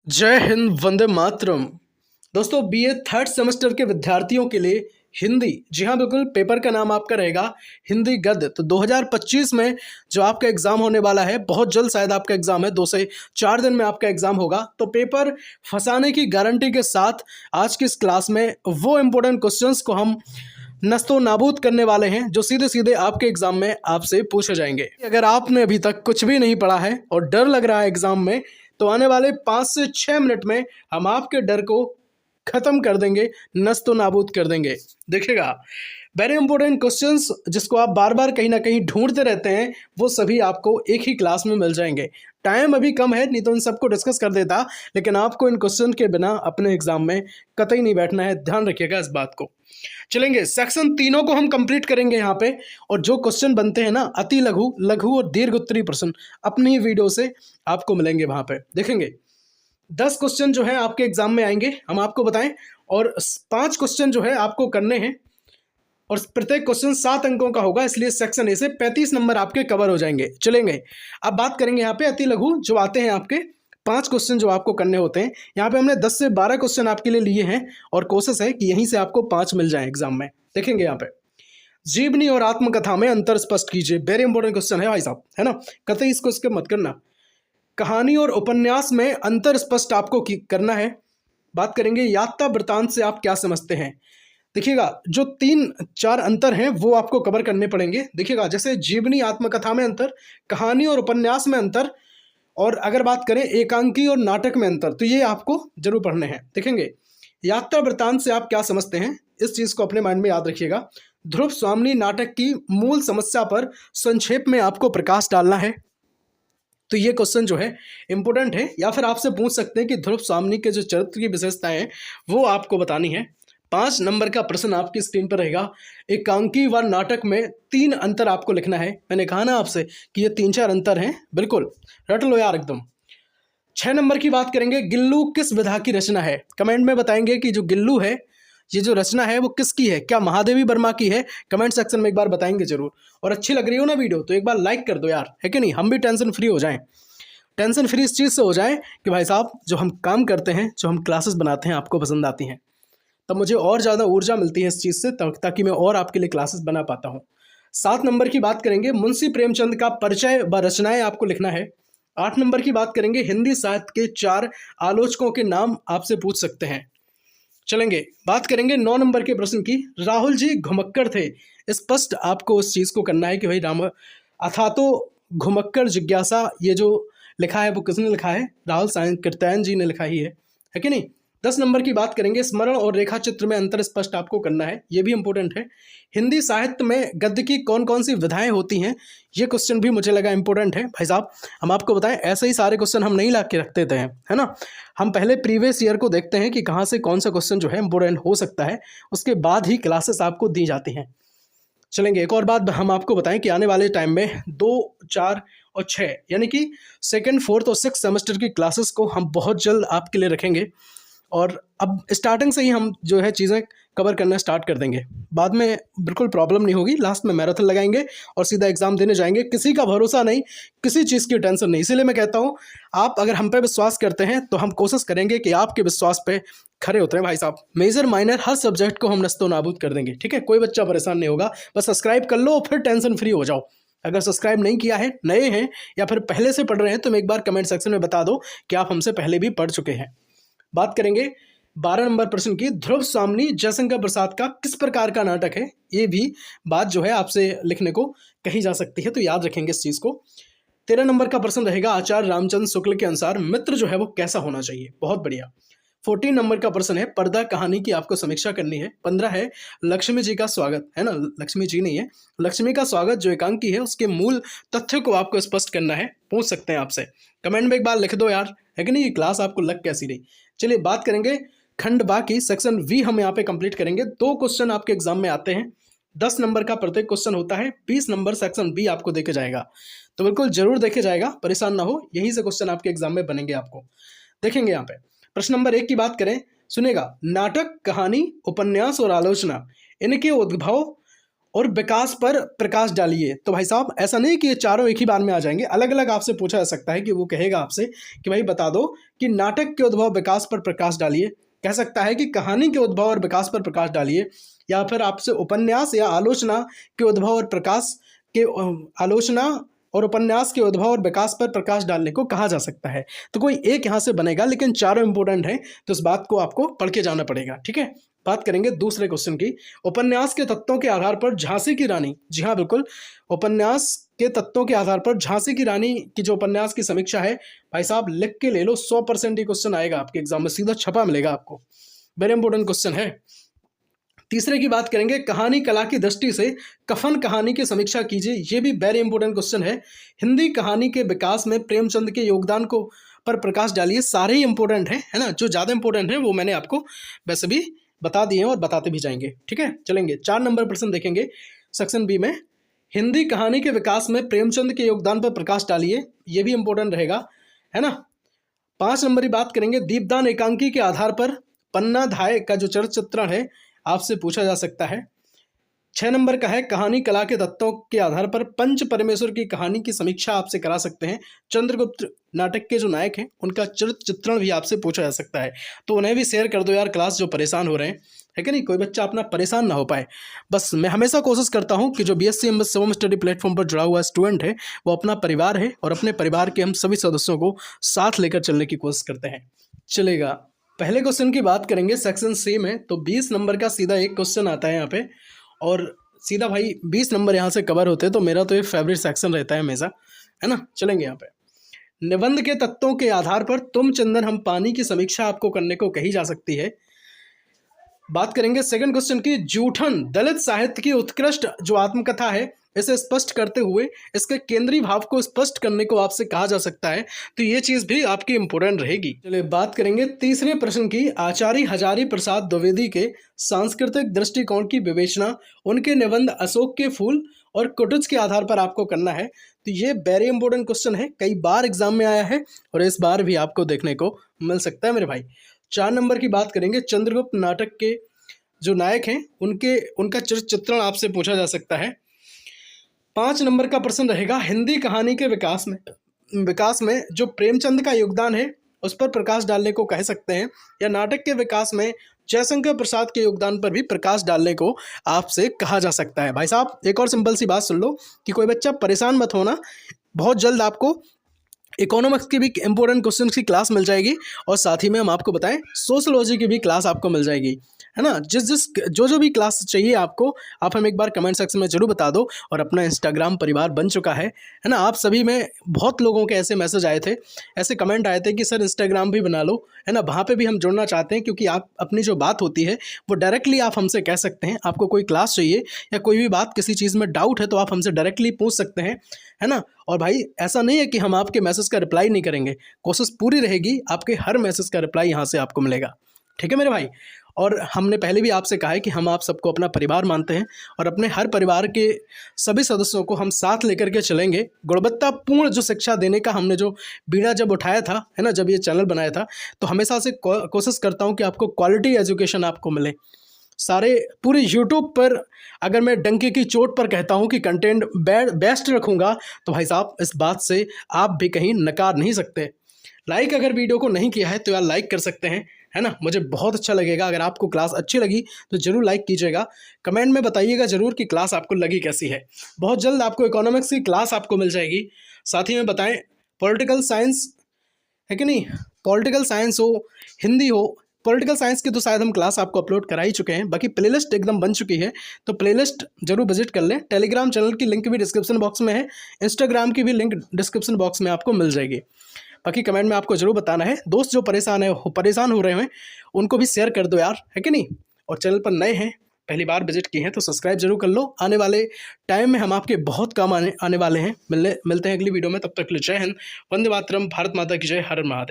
जय हिंद, वंदे मातरम। दोस्तों, BA third semester के विद्यार्थियों के लिए हिंदी, जी हाँ बिल्कुल, पेपर का नाम आपका रहेगा हिंदी गद्य। तो 2025 में जो आपका एग्जाम होने वाला है, बहुत जल्द शायद आपका एग्जाम है, 2 से 4 दिन में आपका एग्जाम होगा। तो पेपर फंसाने की गारंटी के साथ आज की इस क्लास में वो इंपॉर्टेंट क्वेश्चंस को हम नस्तो नाबूद करने वाले हैं जो सीधे सीधे आपके एग्जाम में आपसे पूछे जाएंगे। अगर आपने अभी तक कुछ भी नहीं पढ़ा है और डर लग रहा है एग्जाम में, तो आने वाले 5 से 6 मिनट में हम आपके डर को खत्म कर देंगे, नस्तो नाबूद कर देंगे। देखिएगा, वेरी इंपॉर्टेंट क्वेश्चंस जिसको आप बार बार कहीं ना कहीं ढूंढते रहते हैं, वो सभी आपको एक ही क्लास में मिल जाएंगे। टाइम अभी कम है, नहीं तो इन सबको डिस्कस कर देता, लेकिन आपको इन क्वेश्चन के बिना अपने एग्जाम में कतई नहीं बैठना है, ध्यान रखिएगा इस बात को। चलेंगे, सेक्शन तीनों को हम कंप्लीट करेंगे यहाँ पे, और जो क्वेश्चन बनते हैं ना, अति लघु, लघु और दीर्घ उत्तरीय प्रश्न, अपनी ही वीडियो से आपको मिलेंगे वहां पे। देखेंगे 10 क्वेश्चन जो है आपके एग्जाम में आएंगे, हम आपको बताएं, और 5 क्वेश्चन जो है आपको करने हैं, और प्रत्येक क्वेश्चन 7 अंकों का होगा, इसलिए सेक्शन ए से 35 नंबर आपके कवर हो जाएंगे। चलेंगे, अब बात करेंगे यहाँ पे अति लघु जो आते हैं आपके 5 क्वेश्चन जो आपको करने होते हैं। यहाँ पे हमने 10 से 12 क्वेश्चन आपके लिए लिए हैं, और कोशिश है कि यहीं से आपको 5 मिल जाए एग्जाम में। देखेंगे यहाँ पे, जीवनी और आत्मकथा में अंतर स्पष्ट कीजिए। वेरी इंपॉर्टेंट क्वेश्चन है भाई साहब, है ना, कतई इसको स्किप मत करना। कहानी और उपन्यास में अंतर स्पष्ट आपको करना है। बात करेंगे यात्रा वृत्तांत से आप क्या समझते हैं। देखिएगा, जो 3-4 अंतर हैं वो आपको कवर करने पड़ेंगे। देखिएगा, जैसे जीवनी आत्मकथा में अंतर, कहानी और उपन्यास में अंतर, और अगर बात करें एकांकी और नाटक में अंतर, तो ये आपको जरूर पढ़ने हैं। देखेंगे, यात्रा वृत्तांत से आप क्या समझते हैं, इस चीज को अपने माइंड में याद रखिएगा। ध्रुव स्वामिनी नाटक की मूल समस्या पर संक्षेप में आपको प्रकाश डालना है। तो ये क्वेश्चन जो है इंपॉर्टेंट है, या फिर आपसे पूछ सकते हैं कि ध्रुव स्वामिनी के जो चरित्र की विशेषताएं हैं वो आपको बतानी है। 5 नंबर का प्रश्न आपकी स्क्रीन पर रहेगा, एकांकी व नाटक में 3 अंतर आपको लिखना है। मैंने कहा ना आपसे कि ये 3-4 अंतर हैं, बिल्कुल रट लो यार एकदम। 6 नंबर की बात करेंगे, गिल्लू किस विधा की रचना है। कमेंट में बताएंगे कि जो गिल्लू है, ये जो रचना है वो किसकी है, क्या महादेवी वर्मा की है। कमेंट सेक्शन में एक बार बताएंगे जरूर। और अच्छी लग रही हो ना वीडियो, तो एक बार लाइक कर दो यार, है कि नहीं, हम भी टेंशन फ्री हो जाएं। टेंशन फ्री इस चीज़ से हो जाएं कि भाई साहब जो हम काम करते हैं, जो हम क्लासेस बनाते हैं, आपको पसंद आती हैं, तब मुझे और ज़्यादा ऊर्जा मिलती है इस चीज़ से, ताकि मैं और आपके लिए क्लासेस बना पाता हूँ। 7 नंबर की बात करेंगे, मुंशी प्रेमचंद का परिचय व रचनाएं आपको लिखना है। 8 नंबर की बात करेंगे, हिंदी साहित्य के 4 आलोचकों के नाम आपसे पूछ सकते हैं। चलेंगे, बात करेंगे 9 नंबर के प्रश्न की, राहुल जी घुमक्कड़ थे। स्पष्ट आपको उस चीज़ को करना है कि भाई राम अथा तो घुमक्कड़ जिज्ञासा, ये जो लिखा है वो किसने लिखा है, राहुल सायंकृत्यायन जी ने लिखा ही है कि नहीं। 10 नंबर की बात करेंगे, स्मरण और रेखा चित्र में अंतर स्पष्ट आपको करना है, ये भी इंपॉर्टेंट है। हिंदी साहित्य में गद्य की कौन कौन सी विधाएं होती हैं, ये क्वेश्चन भी मुझे लगा इंपॉर्टेंट है। भाई साहब हम आपको बताएं, ऐसे ही सारे क्वेश्चन हम नहीं ला के रखते थे, है ना, हम पहले प्रीवियस ईयर को देखते हैं कि कहाँ से कौन सा क्वेश्चन जो है इंपॉर्टेंट हो सकता है, उसके बाद ही क्लासेस आपको दी जाती हैं। चलेंगे, एक और बात हम आपको बताएं कि आने वाले टाइम में 2, 4 और 6 यानी कि सेकंड, फोर्थ और 6 सेमेस्टर की क्लासेस को हम बहुत जल्द आपके लिए रखेंगे, और अब स्टार्टिंग से ही हम जो है चीज़ें कवर करना स्टार्ट कर देंगे। बाद में बिल्कुल प्रॉब्लम नहीं होगी, लास्ट में मैराथन लगाएंगे और सीधा एग्जाम देने जाएंगे। किसी का भरोसा नहीं, किसी चीज़ की टेंशन नहीं। इसीलिए मैं कहता हूँ, आप अगर हम पे विश्वास करते हैं तो हम कोशिश करेंगे कि आपके विश्वास पे खरे उतरें भाई साहब। मेजर माइनर हर सब्जेक्ट को हम नस्तो नाबूद कर देंगे, ठीक है, कोई बच्चा परेशान नहीं होगा। बस सब्सक्राइब कर लो और फिर टेंशन फ्री हो जाओ। अगर सब्सक्राइब नहीं किया है, नए हैं या फिर पहले से पढ़ रहे हैं, तो एक बार कमेंट सेक्शन में बता दो कि आप हमसे पहले भी पढ़ चुके हैं। बात करेंगे 12 नंबर प्रश्न की, ध्रुव स्वामिनी जयशंकर प्रसाद का किस प्रकार का नाटक है। ये भी बात जो है आपसे लिखने को कही जा सकती है, तो याद रखेंगे इस चीज़ को। 13 नंबर का प्रश्न रहेगा, आचार्य रामचंद्र शुक्ल के अनुसार मित्र जो है वो कैसा होना चाहिए। बहुत बढ़िया। 14 नंबर का प्रश्न है, पर्दा कहानी की आपको समीक्षा करनी है। 15 है, लक्ष्मी जी का स्वागत, है ना, लक्ष्मी जी नहीं है, लक्ष्मी का स्वागत जो एकांकी है उसके मूल तथ्य को आपको स्पष्ट करना है। पूछ सकते हैं आपसे, कमेंट में एक बार लिख दो यार, है कि नहीं, ये क्लास आपको लग कैसी रही। चलिए बात करेंगे खंड बाकी, सेक्शन वी हम यहाँ पे कंप्लीट करेंगे। 2 क्वेश्चन आपके एग्जाम में आते हैं, 10 नंबर का प्रत्येक क्वेश्चन होता है, 20 नंबर सेक्शन बी आपको देके जाएगा, तो बिल्कुल जरूर देखे जाएगा, परेशान ना हो, यहीं से क्वेश्चन आपके एग्जाम में बनेंगे आपको। देखेंगे यहाँ पे प्रश्न नंबर 1 की बात करें, सुनेगा, नाटक, कहानी, उपन्यास और आलोचना, इनके उद्भव और विकास पर प्रकाश डालिए। तो भाई साहब ऐसा नहीं कि ये चारों एक ही बार में आ जाएंगे, अलग अलग आपसे पूछा जा सकता है कि वो कहेगा आपसे कि भाई बता दो कि नाटक के उद्भव विकास पर प्रकाश डालिए, कह सकता है कि कहानी के उद्भव और विकास पर प्रकाश डालिए, या फिर आपसे उपन्यास या आलोचना के उद्भव और प्रकाश के आलोचना और उपन्यास के उद्भव और विकास पर प्रकाश डालने को कहा जा सकता है। तो कोई एक यहाँ से बनेगा, लेकिन चारों इंपॉर्टेंट हैं, तो इस बात को आपको पढ़ के जाना पड़ेगा। ठीक है, बात करेंगे दूसरे क्वेश्चन की। उपन्यास के तत्वों के आधार पर झांसी की रानी, जी हाँ बिल्कुल, उपन्यास के तत्वों के आधार पर झांसी की रानी की जो उपन्यास की समीक्षा है, भाई साहब लिख के ले लो, 100% ये क्वेश्चन आएगा आपके एग्जाम में, सीधा छपा मिलेगा आपको, वेरी इंपॉर्टेंट क्वेश्चन है। तीसरे की बात करेंगे, कहानी कला की दृष्टि से कफन कहानी की समीक्षा कीजिए, ये भी वेरी इंपॉर्टेंट क्वेश्चन है। हिंदी कहानी के विकास में प्रेमचंद के योगदान को पर प्रकाश डालिए, सारे ही इंपॉर्टेंट हैं, है ना, जो ज़्यादा इंपॉर्टेंट है वो मैंने आपको वैसे भी बता दिए हैं और बताते भी जाएंगे। ठीक है, चलेंगे 4 नंबर प्रश्न देखेंगे सेक्शन बी में, हिंदी कहानी के विकास में प्रेमचंद के योगदान पर प्रकाश डालिए, ये भी इंपॉर्टेंट रहेगा, है ना। 5 नंबर की बात करेंगे, दीपदान एकांकी के आधार पर पन्ना धाय का जो चरित्र चित्रण है आपसे पूछा जा सकता है। 6 नंबर का है, कहानी कला के तत्वों के आधार पर पंच परमेश्वर की कहानी की समीक्षा आपसे करा सकते हैं। चंद्रगुप्त नाटक के जो नायक हैं उनका चरित्र चित्रण भी आपसे पूछा जा सकता है, तो उन्हें भी शेयर कर दो यार क्लास, जो परेशान हो रहे हैं, है कि नहीं, कोई बच्चा अपना परेशान ना हो पाए। बस मैं हमेशा कोशिश करता हूँ कि जो BSc MS Shivam study platform पर जुड़ा हुआ स्टूडेंट है वो अपना परिवार है, और अपने परिवार के हम सभी सदस्यों को साथ लेकर चलने की कोशिश करते हैं। चलेगा, पहले क्वेश्चन की बात करेंगे सेक्शन सी में, तो 20 नंबर का सीधा एक क्वेश्चन आता है यहाँ पे, और सीधा भाई 20 नंबर यहाँ से कवर होते हैं, तो मेरा तो ये फेवरेट सेक्शन रहता है हमेशा, है ना। चलेंगे यहाँ पे, निबंध के तत्वों के आधार पर तुम चंदन हम पानी की समीक्षा आपको करने को कही जा सकती है। बात करेंगे सेकंड क्वेश्चन की, जूठन दलित साहित्य की उत्कृष्ट जो आत्मकथा है, इसे स्पष्ट करते हुए इसके केंद्रीय भाव को स्पष्ट करने को आपसे कहा जा सकता है, तो ये चीज भी आपकी इंपॉर्टेंट रहेगी। चलिए बात करेंगे तीसरे प्रश्न की, आचार्य हजारी प्रसाद द्विवेदी के सांस्कृतिक दृष्टिकोण की विवेचना उनके निबंध अशोक के फूल और कुटुज के आधार पर आपको करना है। तो ये वेरी इंपॉर्टेंट क्वेश्चन है, कई बार एग्जाम में आया है और इस बार भी आपको देखने को मिल सकता है मेरे भाई। 4 नंबर की बात करेंगे, चंद्रगुप्त नाटक के जो नायक हैं उनका चरित्र चित्रण आपसे पूछा जा सकता है। 5 नंबर का प्रश्न रहेगा, हिंदी कहानी के विकास में जो प्रेमचंद का योगदान है उस पर प्रकाश डालने को कह सकते हैं, या नाटक के विकास में जयशंकर प्रसाद के योगदान पर भी प्रकाश डालने को आपसे कहा जा सकता है। भाई साहब एक और सिंपल सी बात सुन लो कि कोई बच्चा परेशान मत होना, बहुत जल्द आपको इकोनॉमिक्स की भी इंपॉर्टेंट क्वेश्चन की क्लास मिल जाएगी, और साथ ही में हम आपको बताएं सोशलॉजी की भी क्लास आपको मिल जाएगी, है ना। जो भी क्लास चाहिए आपको, आप हमें एक बार कमेंट सेक्शन में जरूर बता दो। और अपना इंस्टाग्राम परिवार बन चुका है ना, आप सभी में बहुत लोगों के ऐसे मैसेज आए थे, ऐसे कमेंट आए थे कि सर इंस्टाग्राम भी बना लो, है ना, वहाँ पे भी हम जुड़ना चाहते हैं, क्योंकि आप अपनी जो बात होती है वो डायरेक्टली आप हमसे कह सकते हैं। आपको कोई क्लास चाहिए या कोई भी बात किसी चीज़ में डाउट है तो आप हमसे डायरेक्टली पूछ सकते हैं, है ना। और भाई ऐसा नहीं है कि हम आपके मैसेज का रिप्लाई नहीं करेंगे, कोशिश पूरी रहेगी, आपके हर मैसेज का रिप्लाई यहाँ से आपको मिलेगा, ठीक है मेरे भाई। और हमने पहले भी आपसे कहा है कि हम आप सबको अपना परिवार मानते हैं, और अपने हर परिवार के सभी सदस्यों को हम साथ लेकर के चलेंगे। गुणवत्तापूर्ण जो शिक्षा देने का हमने जो बीड़ा जब उठाया था, है ना, जब ये चैनल बनाया था, तो हमेशा से कोशिश करता हूँ कि आपको क्वालिटी एजुकेशन आपको मिले। सारे पूरे यूट्यूब पर अगर मैं डंके की चोट पर कहता हूँ कि कंटेंट बेस्ट रखूँगा, तो भाई साहब इस बात से आप भी कहीं नकार नहीं सकते। लाइक अगर वीडियो को नहीं किया है तो यार लाइक कर सकते हैं, है ना, मुझे बहुत अच्छा लगेगा। अगर आपको क्लास अच्छी लगी तो ज़रूर लाइक कीजिएगा, कमेंट में बताइएगा ज़रूर कि क्लास आपको लगी कैसी है। बहुत जल्द आपको इकोनॉमिक्स की क्लास आपको मिल जाएगी। साथ ही में बताएं पॉलिटिकल साइंस है कि नहीं, पॉलिटिकल साइंस हो, हिंदी हो, पॉलिटिकल साइंस की तो शायद हम क्लास आपको अपलोड करा ही चुके हैं, बाकी प्लेलिस्ट एकदम बन चुकी है, तो प्लेलिस्ट जरूर विजिट कर लें। टेलीग्राम चैनल की लिंक भी डिस्क्रिप्शन बॉक्स में है, इंस्टाग्राम की भी लिंक डिस्क्रिप्शन बॉक्स में आपको मिल जाएगी। बाकी कमेंट में आपको जरूर बताना है। दोस्त जो परेशान हो रहे हैं उनको भी शेयर कर दो यार, है कि नहीं। और चैनल पर नए हैं, पहली बार विजिट किए हैं तो सब्सक्राइब जरूर कर लो। आने वाले टाइम में हम आपके बहुत काम आने वाले हैं। मिलते हैं अगली वीडियो में, तब तक के लिए जय हिंद, वंदे मातरम, भारत माता की जय, हर हर महादेव।